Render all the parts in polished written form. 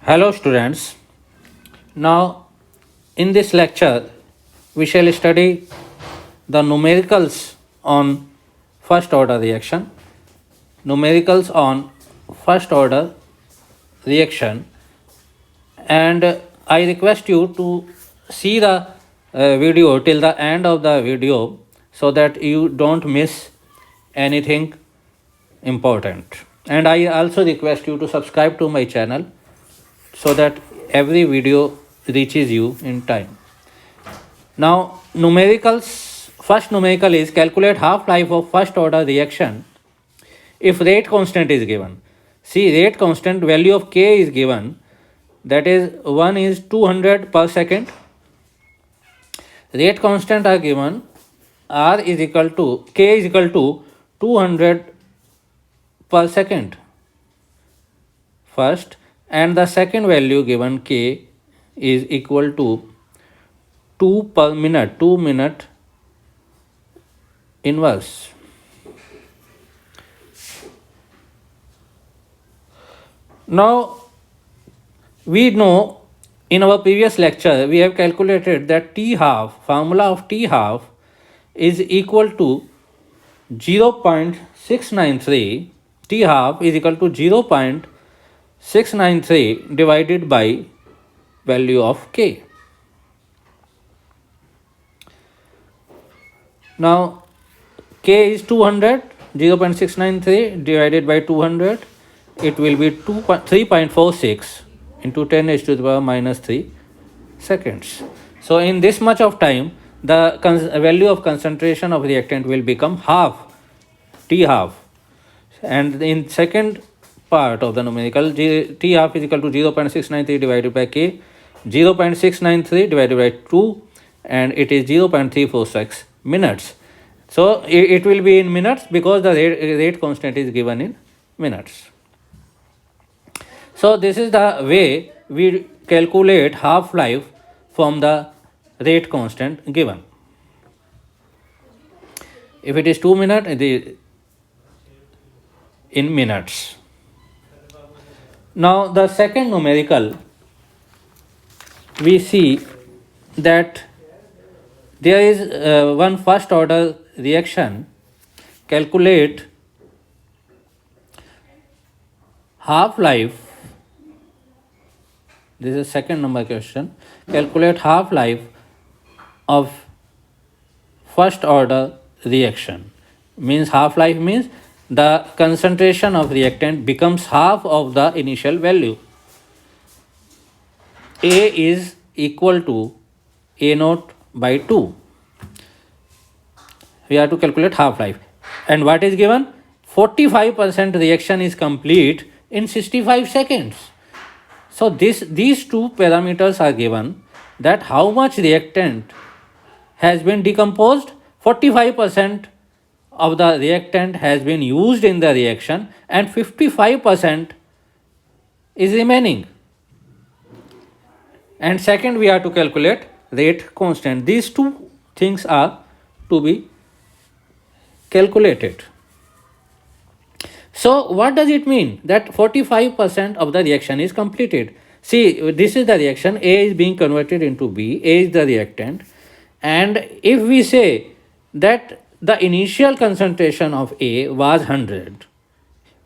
Hello students. Now in this lecture we shall study the numericals on first order reaction. Numericals on first order reaction, and I request you to see the video till the end of the video so that you don't miss anything important. And I also request you to subscribe to my channel so that every video reaches you in time. Now numericals, first numerical is calculate half-life of first order reaction if rate constant is given. See, rate constant value of K is given, that is 1 is 200 per second. Rate constant are given, R is equal to, K is equal to 200 per second first, and the second value given K is equal to 2 per minute, 2 minute inverse. Now we know in our previous lecture we have calculated that T half, formula of T half is equal to 0.693. T half is equal to 0.693 divided by value of K. Now K is 200, 0.693 divided by 200, it will be 3.46 into 10 raised to the power minus 3 seconds. So in this much of time the value of concentration of reactant will become half, T half. And in second part of the numerical, T half is equal to 0.693 divided by K, 0.693 divided by 2, and it is 0.346 minutes. So it will be in minutes because the rate constant is given in minutes. So this is the way we calculate half-life from the rate constant given. If it is 2 minutes, it is in minutes. Now the second numerical, we see that there is one first order reaction. Calculate half-life. This is second number question. Calculate half-life of first order reaction. Means half-life means the concentration of reactant becomes half of the initial value. A is equal to A naught by 2. We have to calculate half-life. And what is given? 45% reaction is complete in 65 seconds. So these two parameters are given, that how much reactant has been decomposed. 45% of the reactant has been used in the reaction and 55% is remaining. And second, we have to calculate rate constant. These two things are to be calculated. So what does it mean that 45% of the reaction is completed? See, this is the reaction. A is being converted into B. A is the reactant. And if we say that the initial concentration of A was 100,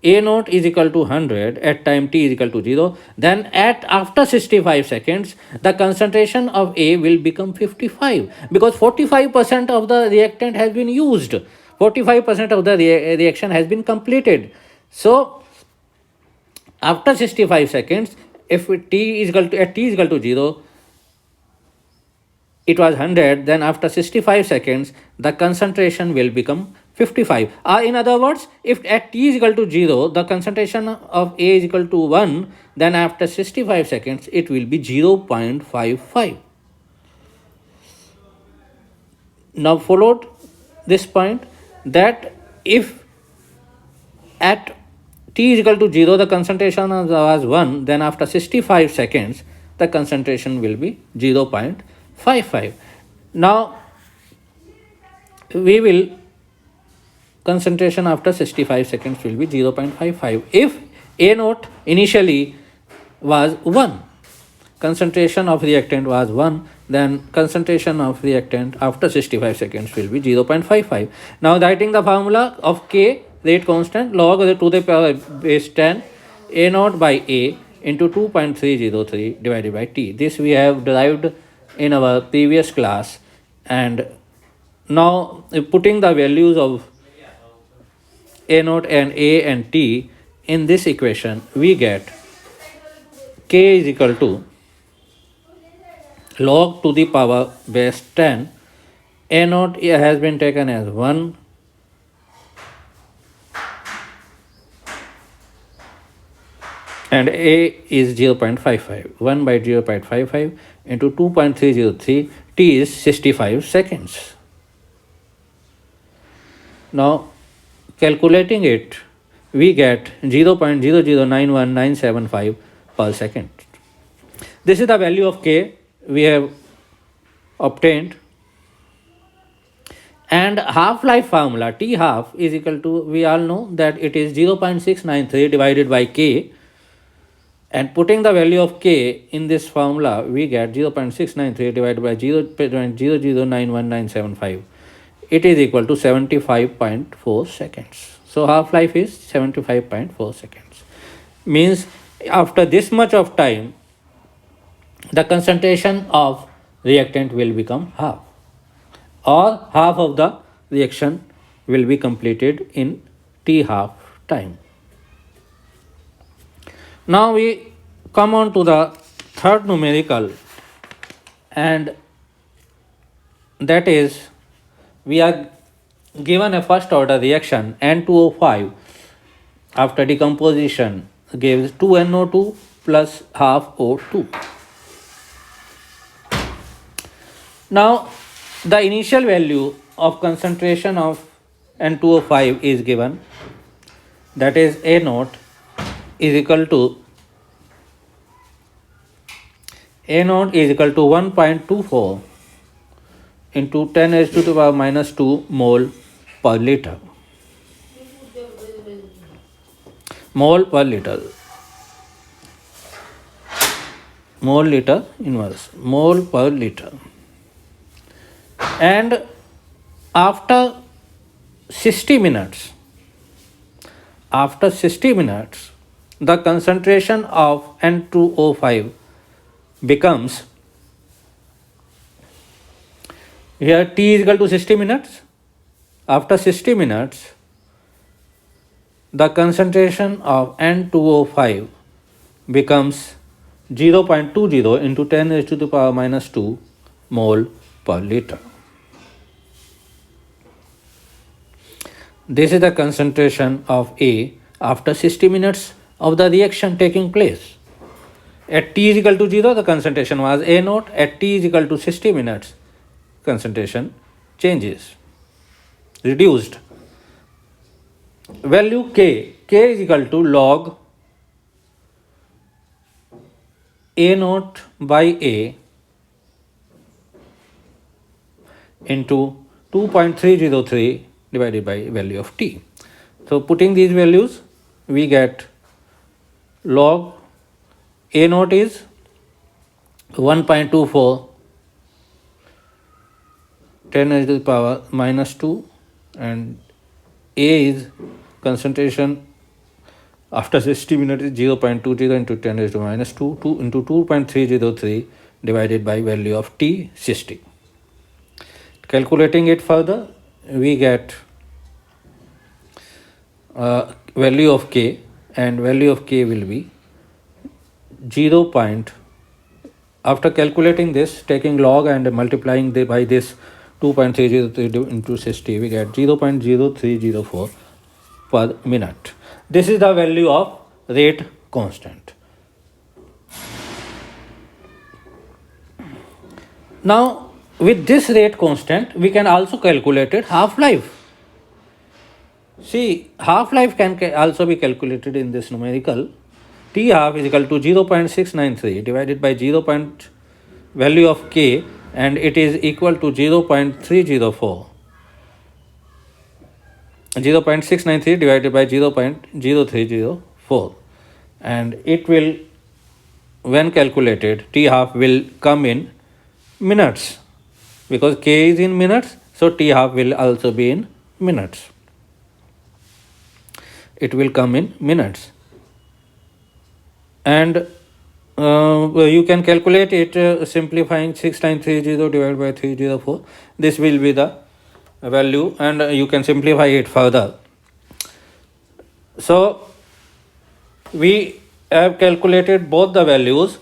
A naught is equal to 100 at time t is equal to 0, then after 65 seconds the concentration of A will become 55 because 45% of the reactant has been used. 45% of the reaction has been completed. So after 65 seconds, if t is equal to 0, it was 100, then after 65 seconds the concentration will become 55. Or in other words, if at t is equal to 0 the concentration of A is equal to 1, then after 65 seconds it will be 0.55. Now followed this point, that if at t is equal to 0 the concentration was 1, then after 65 seconds the concentration will be 0.55. Now we will concentration after 65 seconds will be 0.55. If A naught initially was 1. Concentration of reactant was 1, then concentration of reactant after 65 seconds will be 0.55. Now writing the formula of K, rate constant, log to the power base 10 A naught by A into 2.303 divided by T. This we have derived in our previous class, and now putting the values of A naught and A and T in this equation, we get K is equal to log to the power base 10. A naught has been taken as 1, and A is 0.55. 1 by 0.55 into 2.303. T is 65 seconds. Now calculating it, we get 0.0091975 per second. This is the value of K we have obtained, and half-life formula T half is equal to, we all know that it is 0.693 divided by K, and putting the value of K in this formula, we get 0.693 divided by 0.0091975. It is equal to 75.4 seconds. So half-life is 75.4 seconds. Means after this much of time, the concentration of reactant will become half, or half of the reaction will be completed in T half time. Now we come on to the third numerical, and that is, we are given a first order reaction N2O5 after decomposition gives 2NO2 plus half O2. Now the initial value of concentration of N2O5 is given, that is A naught is equal to 1.24 into 10 raised to the power minus 2 mole per liter. Mole per liter. Mole liter inverse. Mole per liter. And after 60 minutes, the concentration of N2O5 becomes, here T is equal to 60 minutes. After 60 minutes, the concentration of N2O5 becomes 0.20 into 10 raised to the power minus 2 mole per liter. This is the concentration of A after 60 minutes of the reaction taking place. At T is equal to 0, the concentration was A naught. At T is equal to 60 minutes, concentration changes, reduced. Value K is equal to log A naught by A into 2.303 divided by value of T. So putting these values, we get log A naught is 1.24 10 raised to the power minus 2, and A is concentration after 60 minutes is 0.20 into 10 raised to minus 2 into 2.303 divided by value of T 60. Calculating it further, we get value of K, and value of K will be 0. After calculating this, taking log and multiplying by this 2.303 into 60, we get 0.0304 per minute. This is the value of rate constant. Now with this rate constant, we can also calculate it half-life. See, half-life can also be calculated in this numerical. T half is equal to 0.693 divided by value of K, and it is equal to 0.304. 0.693 divided by 0.0304, and it will when calculated, t half will come in minutes, because k is in minutes, so t half will also be in minutes. It will come in minutes. And you can calculate it simplifying 6930 divided by 304. This will be the value, and you can simplify it further. So we have calculated both the values,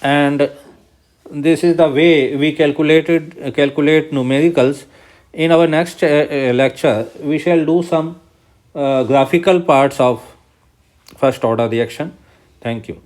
and this is the way we calculate numericals. In our next lecture, we shall do some graphical parts of first order reaction. Thank you.